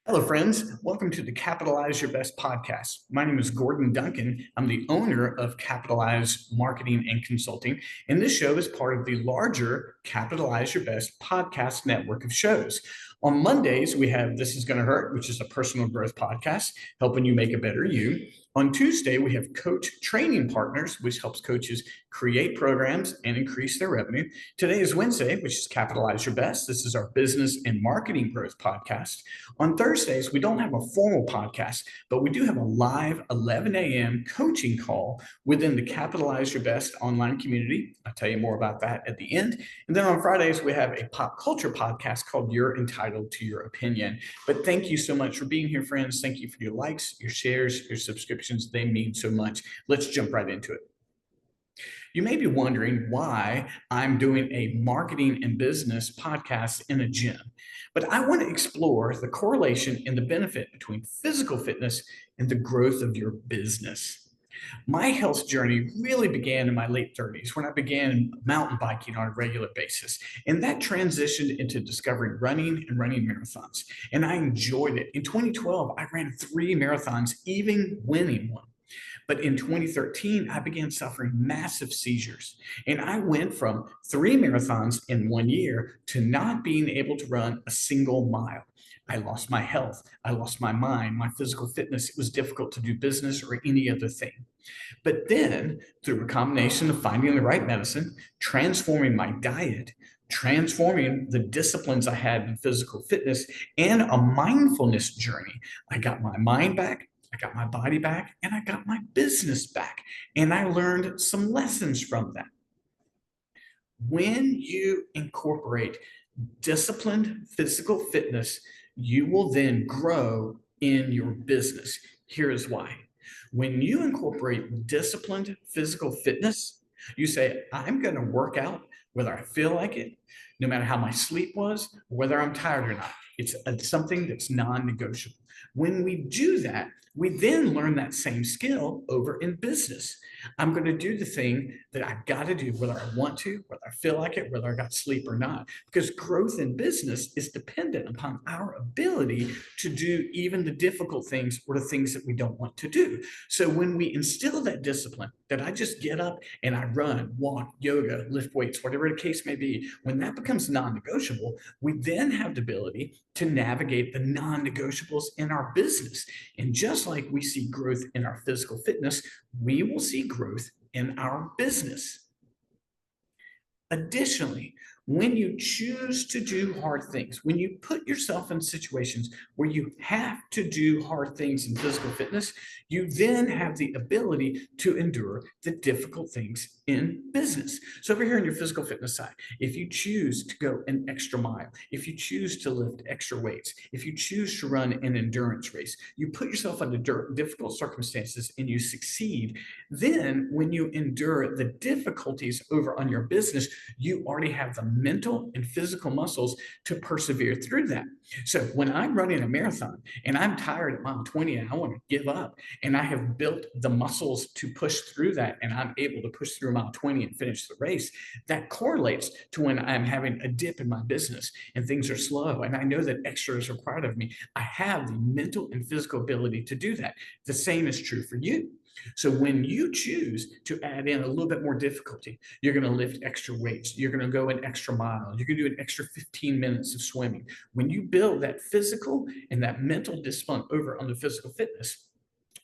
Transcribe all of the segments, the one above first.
Hello, friends. Welcome to the Capitalize Your Best podcast. My name is Gordon Duncan. I'm the owner of Capitalize Marketing and Consulting, and this show is part of the larger Capitalize Your Best podcast network of shows. On Mondays, we have This Is Gonna Hurt, which is a personal growth podcast helping you make a better you. On Tuesday, we have Coach Training Partners, which helps coaches create programs and increase their revenue. Today is Wednesday, which is Capitalize Your Best. This is our business and marketing growth podcast. On Thursdays, we don't have a formal podcast, but we do have a live 11 a.m. coaching call within the Capitalize Your Best online community. I'll tell you more about that at the end. And then on Fridays, we have a pop culture podcast called You're Entitled to Your Opinion. But thank you so much for being here, friends. Thank you for your likes, your shares, your subscriptions. They mean so much. Let's jump right into it. You may be wondering why I'm doing a marketing and business podcast in a gym, but I want to explore the correlation and the benefit between physical fitness and the growth of your business. My health journey really began in my late 30s when I began mountain biking on a regular basis. And that transitioned into discovering running and running marathons. And I enjoyed it. In 2012, I ran 3 marathons, even winning one. But in 2013, I began suffering massive seizures. And I went from 3 marathons in 1 year to not being able to run a single mile. I lost my health. I lost my mind, my physical fitness. It was difficult to do business or any other thing. But then, through a combination of finding the right medicine, transforming my diet, transforming the disciplines I had in physical fitness, and a mindfulness journey, I got my mind back, I got my body back, and I got my business back. And I learned some lessons from that. When you incorporate disciplined physical fitness, you will then grow in your business. Here is why. When you incorporate disciplined physical fitness, you say, I'm going to work out whether I feel like it, no matter how my sleep was, whether I'm tired or not. It's something that's non-negotiable. When we do that, we then learn that same skill over in business. I'm going to do the thing that I got to do, whether I want to, whether I feel like it, whether I got sleep or not, because growth in business is dependent upon our ability to do even the difficult things or the things that we don't want to do. So when we instill that discipline, that I just get up and I run, walk, yoga, lift weights, whatever the case may be, when that becomes non-negotiable, we then have the ability to navigate the non-negotiables in our business. And just like we see growth in our physical fitness, we will see growth in our business. Additionally, when you choose to do hard things, when you put yourself in situations where you have to do hard things in physical fitness, you then have the ability to endure the difficult things in business. So over here on your physical fitness side, if you choose to go an extra mile, if you choose to lift extra weights, if you choose to run an endurance race, you put yourself under difficult circumstances and you succeed, then when you endure the difficulties over on your business, you already have the mental and physical muscles to persevere through that. So when I'm running a marathon and I'm tired at mile 20 and I want to give up, and I have built the muscles to push through that, and I'm able to push through mile 20 and finish the race, that correlates to when I'm having a dip in my business and things are slow. And I know that extra is required of me. I have the mental and physical ability to do that. The same is true for you. So when you choose to add in a little bit more difficulty, you're going to lift extra weights, you're going to go an extra mile, you're going to do an extra 15 minutes of swimming. When you build that physical and that mental discipline over on the physical fitness,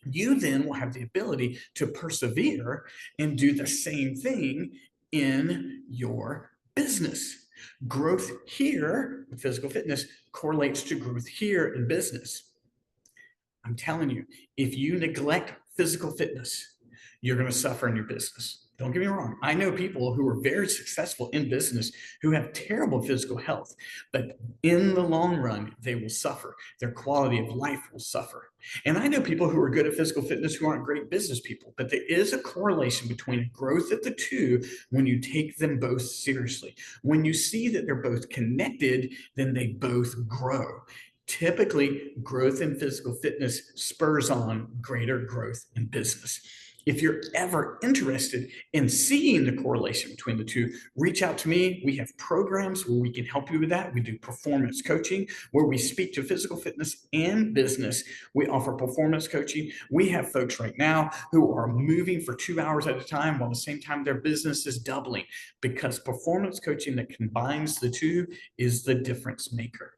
you then will have the ability to persevere and do the same thing in your business. Growth here in physical fitness correlates to growth here in business. I'm telling you, if you neglect physical fitness, you're going to suffer in your business. Don't get me wrong. I know people who are very successful in business who have terrible physical health, but in the long run, they will suffer. Their quality of life will suffer. And I know people who are good at physical fitness who aren't great business people, but there is a correlation between growth of the two when you take them both seriously. When you see that they're both connected, then they both grow. Typically, growth in physical fitness spurs on greater growth in business. If you're ever interested in seeing the correlation between the two, reach out to me. We have programs where we can help you with that. We do performance coaching where we speak to physical fitness and business. We offer performance coaching. We have folks right now who are moving for 2 hours at a time while at the same time their business is doubling, because performance coaching that combines the two is the difference maker.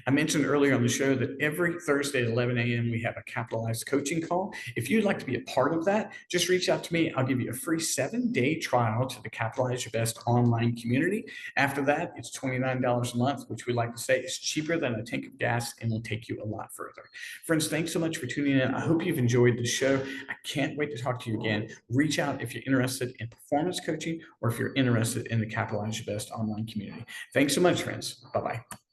I mentioned earlier on the show that every Thursday at 11 a.m. we have a Capitalized coaching call. If you'd like to be a part of that, just reach out to me. I'll give you a free 7-day trial to the Capitalize Your Best online community. After that, it's $29 a month, which we like to say is cheaper than a tank of gas and will take you a lot further. Friends, thanks so much for tuning in. I hope you've enjoyed the show. I can't wait to talk to you again. Reach out if you're interested in performance coaching or if you're interested in the Capitalize Your Best online community. Thanks so much, friends. Bye-bye.